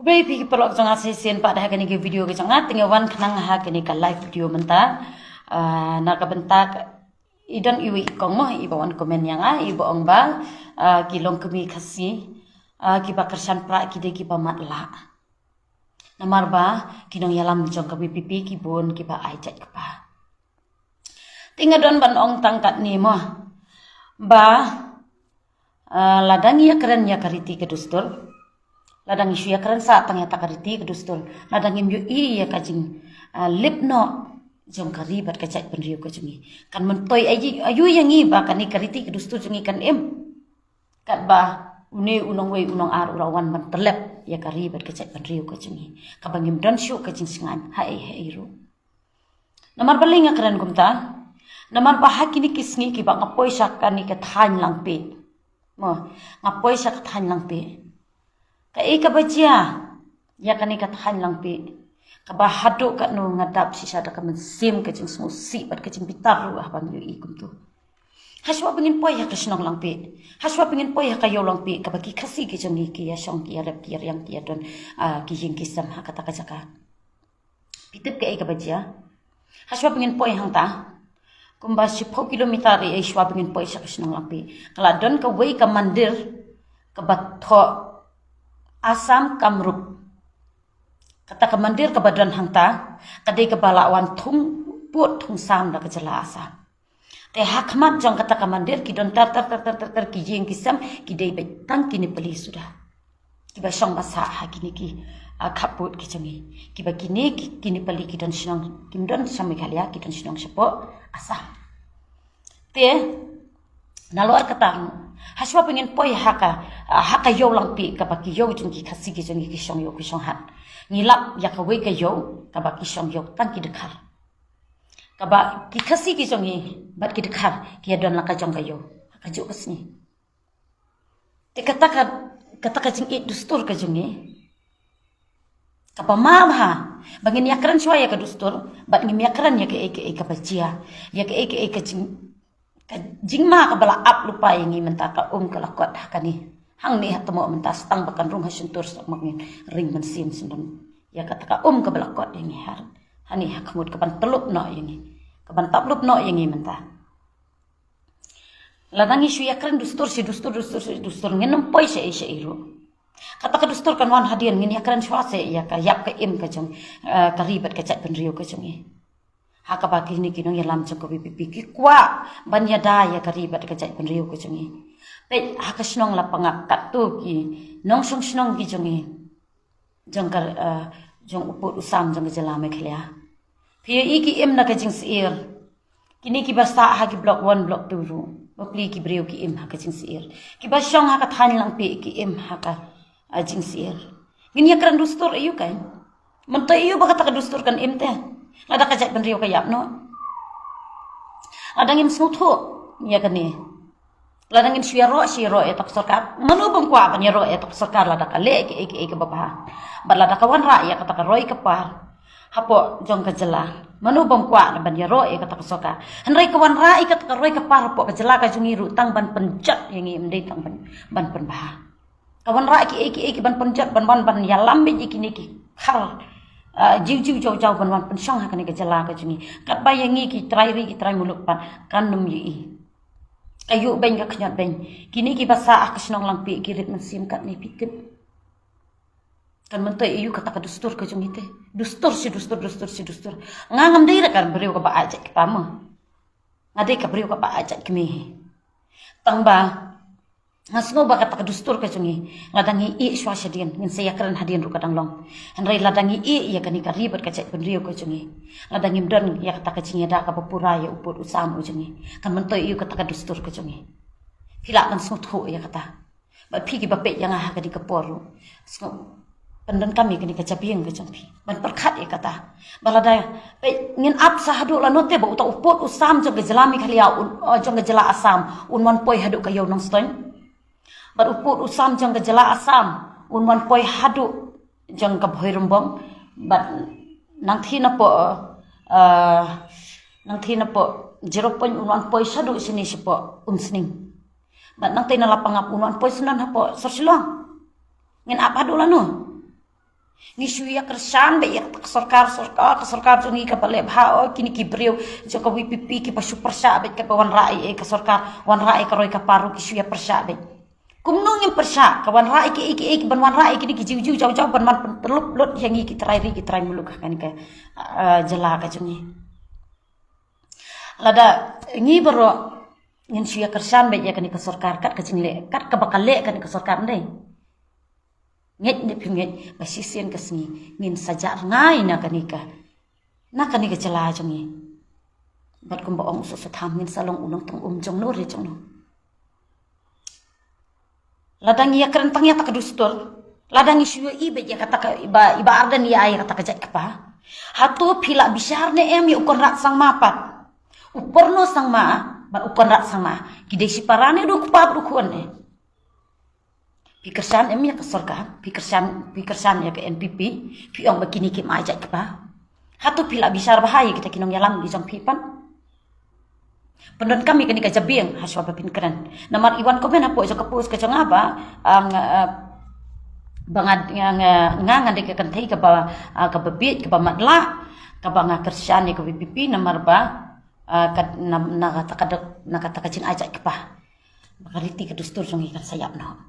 Kubai pi pelok jangan sesen pada kini ke video ke jangan tinggawan kenang kini ke live video menta nak bentak idan iwi kong moh ibawan komen yang ibu ong ba kilong kemi kasi kiba kersan pra kide kiba matla namar ba kinong yalam jong kabi pipi kibun kiba ajat kepa tinggadon ban ong tangkat ni moh ba ladang ya keren ya kariti ke dustur ladang isu ya keren saat tangya takariti kedustul ladang imyu ya kajing lipno jom karibat kacak penriu kajungi kan mentoy ayu yang ba kan kariti kedustul jungi kan kat ba uni unong wei unong ar urawan man telep ya karibat kacak penriu kajungi kabangim dan syu kajing singan hai ru namar baling keren gumta namar ba hakini kisngi ki ba ngapoi sakani ke than langpe mo ngapoi sak than langpe kai kabajia ya kani katahan lang pi kabahado ka no ngadap si sada ka mensim ka jing smusi pat ka jing pitar ruah bang yu ikum tu haswa pengin poy ya kasnong lang pi haswa pengin poy ya kayo lang pi kabaki kasi ki jing ki ya song ki ya rep ki yang ki don ki jing kisam ha kata ka jaka pitip kai kabajia haswa pengin poy hang ta kumba 10 kilometer e haswa pengin poy sa kasnong lang pi kala don ka wei ka mandir ka batho Asam Kamrup kata kemandir ke badan hangta kadai kebalawan thung put thung sam da kejala asa te hakmat jong kata kemandir kidon tar kijing kisam kidai betang kini peli sudah kiba song basa ha kini ki kaput kijangi kiba kini peli kidon sinong kimdon sami khalia kidon sinong sepo asa te naluar kata haswa pengen poi haka yo lang pi kabaki yo jung ki khasi ki jung ki song yo ki song hat ngilap ya ka we ka yo kabaki song yo tang ki dekhar kaba ki khasi ki jung bat ki dekhar ki don la ka jong ka yo ka ju kasni te kata jing it dustur ka jung kapa mam ha bangin yakran shwaya ka dustur bat ngim yakran ya ka bajia ya ka jing ma ka bala ap lupa yang menta ka kelakot kani hang ni hatmo menta stang bakan rum hasuntur sok magin ring mensim sundon ya kata ka ka bala kot yang har hani hakmut ka ban telup no yang ka ban taplup no yang menta ladang isu ya keren dustur ngenem poi se iru kata ka dustur kan wan hadian ngin ya keren swase ya ka yap ka im ka jong ka ribet ka chat penriu ka jong haka bagi ni kinong ya lam jong pipi ki kwa ban ya da ya karibat ka jai penriu ko jongi pe haka snong la pangakat tu ki nong song snong ki jongi jong uput usam jong jalame khlia phi ki em na ka jing sir kini ki basta ha ki block 1 block 2 ru bokli ki breu ki em ha ka jing sir ki ba song ha ka than lang pe ki em ha ka jing sir ngin ya kran dustur ayu kan menta ayu ba kata ka dustur kan em te lada kajak penriu kayap no ladangin smuthu ya kani ladangin shiro ya tak sarkar manu bangkwa ban ya ro ya tak sarkar lada kale ke baba bar lada kawan ra ya kata roi kepar hapo jong kajela manu bangkwa ban ya ro ya kata sarkar henrai kawan ra kata roi kepar hapo kajela ka jungi rutang ban penjat yang mendai tang ban penbah kawan ra ki ban penjat ban ya lambe kini ki khar jiu jauh ban pensong hakani ke jala ka jungi kat bayangi ki trai muluk pan kanum yi ayu ben ka khnyat ben kini ki basa akhnong lang pi kirit mensim kat ni pitip kan mentai ayu kata ka dustur ka jungi te dustur ngangam dei kan beriu ka ba ajak ki pama ngade ka beriu ka ba ajak ki me tang ba ngasno ba kata ka dustur ka jungi ladangi i swasya dian ngin saya keren hadian ru kadang long henrai ladangi i ya kani ka ribet ka cek penriu ka jungi ladangi mdan ya kata ka jingi da ka papura ya uput usam jungi kan mentoi yu kata ka dustur ka jungi pila kan smuthu ya kata ba phi ki ba pe yang ha ka di ka poru pendan kami kani ka capieng ka jongpi ban perkhat ya kata balada pe ngin ap sahadu la note ba uta uput usam jong gelami khalia jong gela asam unman poi hadu ka yo nong ston uput usam jang kejala asam unwan poi hadu jang ka bhoirumbong bat nang thina po 0.1 poi sadu sini sipo unsning bat nang tina lapangap unwan poi sunan hapo sorsilong ngin apa hadu lanu Ni shuya kersan be ya sarkar jongi ka bale bha o kini ki breu jo ka WPP ki pa super sha be ka wan rai e ka sarkar wan rai ka roi ka paru ki shuya persha be kumno ngim persha ka wan rai ki ban wan rai ki jiu jiu jau jau ban man pelup lut yang ki trai muluk kan ka jela ka jongi lada ngi baro ngin shuya kersan be ya kan ka sarkar kat ka jingle kat ka bakal le kan ka sarkar ndai nget ni pinget basisian kesni ngin saja ngai na kanika cela jongi bat kumba ong so tham ngin salong unong tong jong no re jong no ladang ya keren tang ya tak dustur ladang isu ibe ya kata iba ardan ya ay kata kajak kapa hatu pila bisar ne em ukon rat sang mapat uporno sang ma ban ukon rat sang ma kidesi parane du kupap du kuan ne Pikersan em ya ke sorga, pikersan ya ke NPP, piong begini kim ajak kepa. Hatu pila bisar bahaya kita kinong yalam di jong pipan. Pendon kami kini kajabiang haswa bapin keren. Namar iwan komen apo iso kapus ke jong apa ang bangad ngangan de ke kentai ke ba ke bebit ke ba matla ke ba ngakersan ya ke WPP namar ba nakata kacin ajak kepa. Bakariti ke dustur jong ikan sayap no.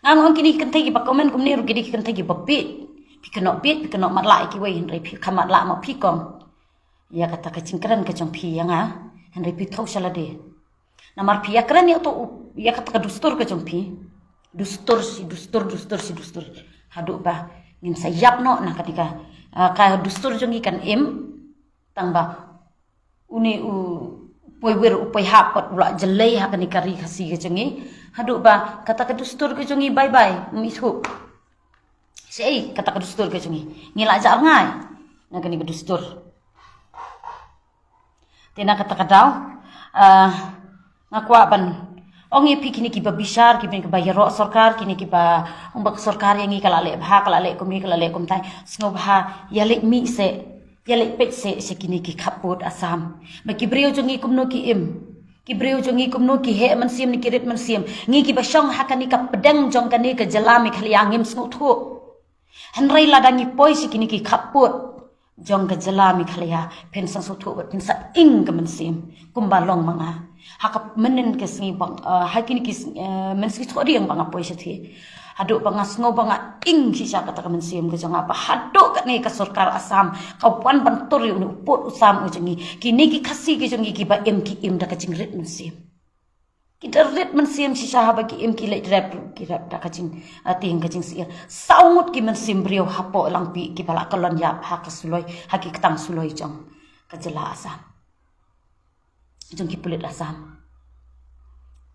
Ngamong kini kentai ki komen kumni ru kini kentai ki bapit pikenok matla ki wei henry pi kamat la ma pikom ya kata kecingkran ke jong pi yang henry pi thau salade namar pi yakran ya to ya kata ka dustur ke jong pi dustur haduk ba ngin sayap no na ketika ka dustur jong ikan tangba uni poi hapot ula jelai hakani kari khasi ke jongi haduk ba kata ke dustur ke jongi bye misu sei kata ke dustur ke jongi ngila jar ngai na kani ke dustur tena kata kadau ngakwa ban ongi pi kini ki babisar ki ben ke bayar sarkar kini ki ba umbak sarkar yang kala le kumi kala le kumtai sngo bha yalik mi se yalik pet se kini ki khaput asam bagi breu jongi kumno ki ki breu jongi kumno ki he man siam ni kirit man siam ngi ki basong hakani ka pedang jong kani ka jalami khaliangim sngo thu henrai ladangi poi si kini ki khaput jong ka jalami khalia pen sang so thu pen sa ing ka man siam kumbalong manga hakap menen ke singi bang hakini ki men si thodi yang bang poi sethi haduk bangas ngo banga ing sisa kata kamen siam ke jong apa haduk ni ka sarkar asam kaupan bantur yu uput usam ujengi kini ki khasi ke jongi ki ba em ki im da ka jingrit men siam kita rit men siam sisa ha ba ki em ki le rap da ka jing ting ka jing sia saungut ki men siam brio hapo lang pi ki pala kolon ya ha ka suloi ha ki ketang suloi jong ka jela asam jong ki pulit asam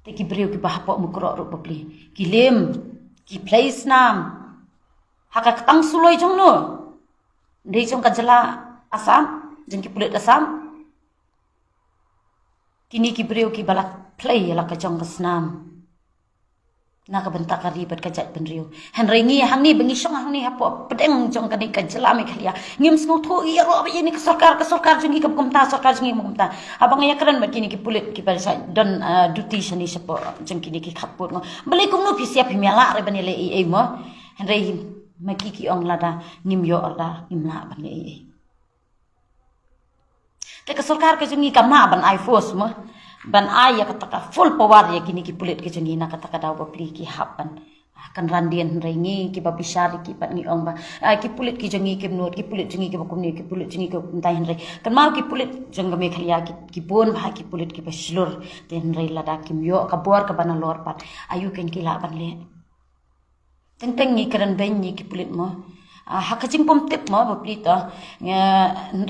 te ki brio ki ba hapo mukro ru popli ki lem ki place nam haka ketang suloi jong no ndei jong kajela asam jeng ki pulit asam kini ki breu ki balak play la ka jong kasnam na ka bentak ribet ka jat benriu henry ngi hang ni bengi song hang ni hapo pedeng jong ka ni kajela me khalia ngim sngo tho i ro ba ni ka sarkar jeng ki kumta sarkar jeng kumta abang ya keren begini ki pulit ki balsa don duty sani sepo jeng kini ki khaput ngo beli kum no pisiap himela re bani le e mo henry maki ki ong lada ngim yo orda ngimla bani e te ka sarkar ka jeng ki kamna ban ai force mo ban ai ya kata full power ya kini ki pulit ke jengi na kata daw bapli ki hapan kan randian rengi ki babisari ki pat ni ong ba ki pulit ki jengi ki menut ki pulit jengi ki bakum ni ki pulit jengi ki entai henry kan mau ki pulit jeng me khalia ki bon ba ki pulit ki baslur ten rei lada kim yo ka bor ka bana lor pat ayu ken ki la ban le teng ni keren ben ni ki pulit mo hakajing pom tip mo bapli to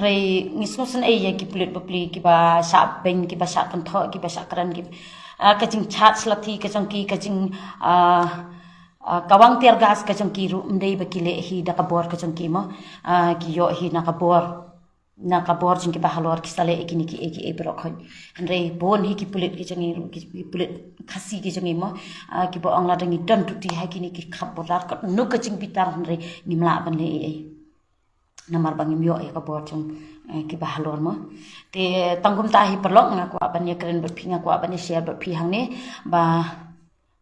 rei ngismusen ya ki pulit bapli ki ba sa ben ki ba sa kan tho ki ba sa kran ki kajing chat slati kajing kawang tiar gas kajing ki ru ndei ba ki le hi da ka bor kajing ki mo ki yo hi na ka bor jing ki ba halor ki sale ekini ki eki e brok hon rei bon hi ki pulit ki jangi ki pulit khasi ki jangi mo ki bo ang la dangi dan tuti ha kini ki khaborar ka no kajing bitar rei nimla ban le e namar bangim yo e ka bor jong ki ba halor mo te tanggum ta hi perlok ngaku aban ya keren berpinga ku aban share berpihang ne ba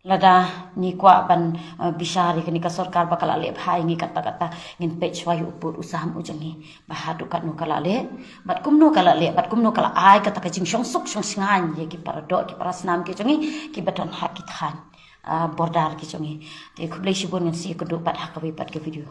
Lada ni kwa ban bishari kini ka sarkar bakal ale bhai ngi kata ngin page wa upur usaha ujangi bahadu kat nu kala le bat kumno kala le bat kumno kala ai kata ka jing shong suk shong singan ye ki para do ki para snam ki jongi ki baton hakit khan bordar ki jongi te khublai shibon ngin si ko do pat hakawi pat ke video